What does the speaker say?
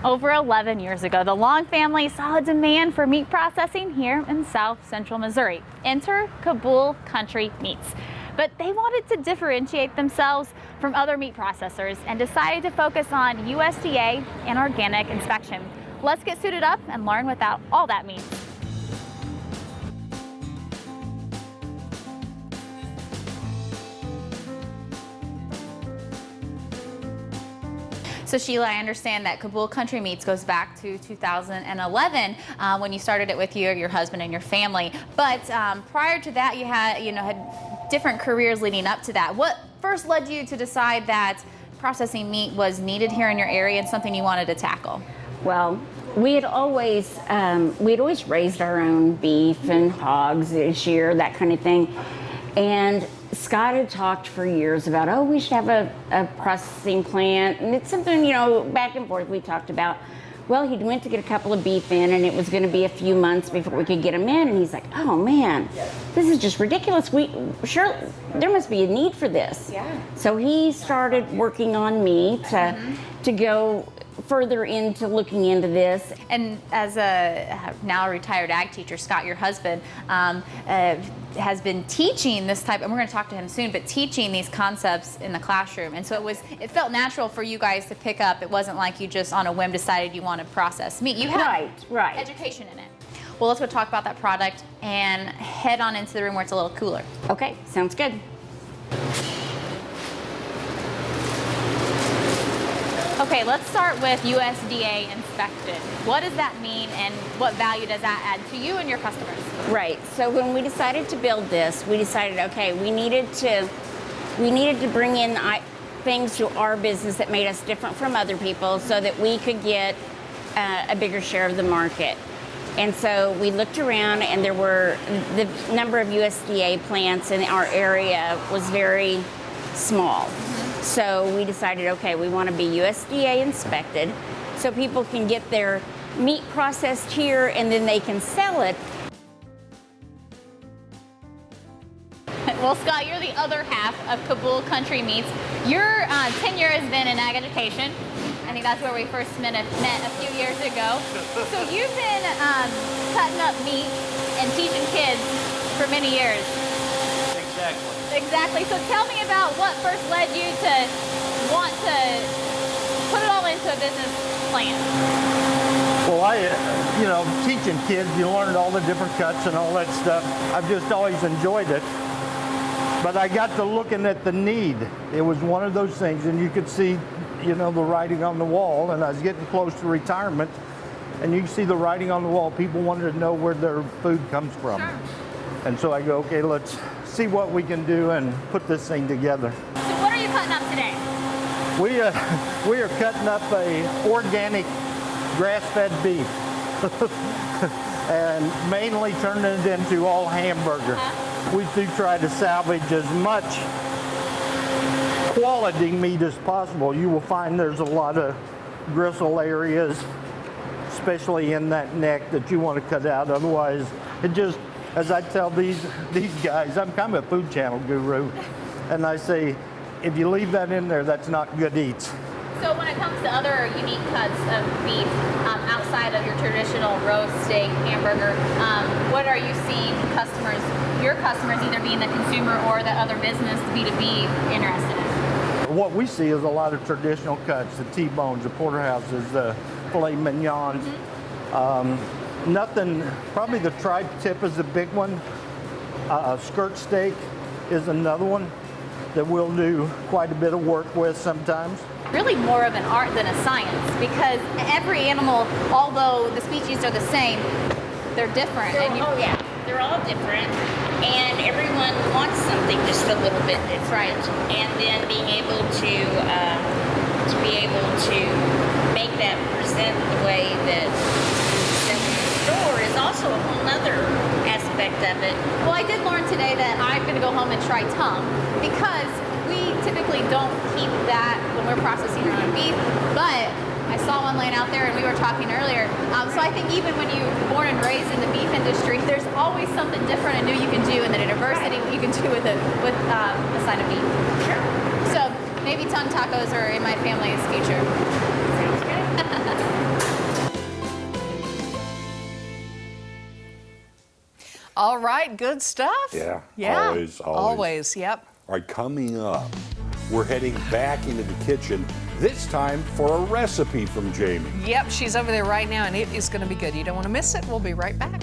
Over 11 years ago, the Long family saw a demand for meat processing here in South Central Missouri. Enter Kabul Country Meats. But they wanted to differentiate themselves from other meat processors and decided to focus on USDA and organic inspection. Let's get suited up and learn what all that means. So Sheila, I understand that Kabul Country Meats goes back to 2011 when you started it with your husband and your family. But prior to that, you had different careers leading up to that. What first led you to decide that processing meat was needed here in your area and something you wanted to tackle? Well, we'd always raised our own beef and hogs this year, that kind of thing. And Scott had talked for years about, oh, we should have a processing plant. And it's something, back and forth we talked about. Well, he went to get a couple of beef in, and it was going to be a few months before we could get them in. And he's like, oh, man, this is just ridiculous. There must be a need for this. Yeah. So he started working on me to go further into looking into this. And as a now retired ag teacher, Scott, your husband, has been teaching this type, and we're going to talk to him soon, but teaching these concepts in the classroom. And so it felt natural for you guys to pick up. It wasn't like you just on a whim decided you want to process meat. You had right. education in it. Well, let's go talk about that product and head on into the room where it's a little cooler. Okay, sounds good. Okay, let's start with USDA inspected. What does that mean and what value does that add to you and your customers? Right, so when we decided to build this, we decided, okay, we needed to bring in things to our business that made us different from other people so that we could get a bigger share of the market. And so we looked around, and the number of USDA plants in our area was very small. So we decided, okay, we want to be USDA inspected so people can get their meat processed here and then they can sell it. Well, Scott, you're the other half of Kabul Country Meats. Your tenure has been in ag education. I think that's where we first met a few years ago. So you've been cutting up meat and teaching kids for many years. Exactly. So tell me about what first led you to want to put it all into a business plan. Well, teaching kids, you learned all the different cuts and all that stuff. I've just always enjoyed it. But I got to looking at the need. It was one of those things, and you could see, the writing on the wall, and I was getting close to retirement, and you can see the writing on the wall. People wanted to know where their food comes from. Sure. And so I go, okay, let's see what we can do and put this thing together. So what are you cutting up today? We are cutting up a organic grass-fed beef and mainly turning it into all hamburger. We do try to salvage as much quality meat as possible. You will find there's a lot of gristle areas, especially in that neck, that you want to cut out. Otherwise, it just, as I tell these guys, I'm kind of a food channel guru, and I say, if you leave that in there, that's not good eats. So when it comes to other unique cuts of beef outside of your traditional roast, steak, hamburger, what are you seeing your customers, either being the consumer or the other business, B2B, interested in? What we see is a lot of traditional cuts, the T-bones, the porterhouses, the filet mignons. Nothing, probably the tri-tip is a big one. Skirt steak is another one that we'll do quite a bit of work with sometimes. Really more of an art than a science, because every animal, although the species are the same, they're different. They're all different, and everyone wants something just a little bit different. And then being able to make that present the way that it's in the store is also a whole nother aspect of it. Well, I did learn today that I'm going to go home and try tongue, because we typically don't keep that when we're processing our own beef, but I saw one laying out there, and we were talking earlier. So I think even when you're born and raised in the beef industry, there's always something different and new you can do, and then a diversity you can do with a side of beef. Sure. So maybe tongue tacos are in my family's future. Sounds good. All right, good stuff. Yeah, Yeah. always. Always, yep. All right, coming up, we're heading back into the kitchen, this time for a recipe from Jamie. Yep, she's over there right now, and it is going to be good. You don't want to miss it. We'll be right back.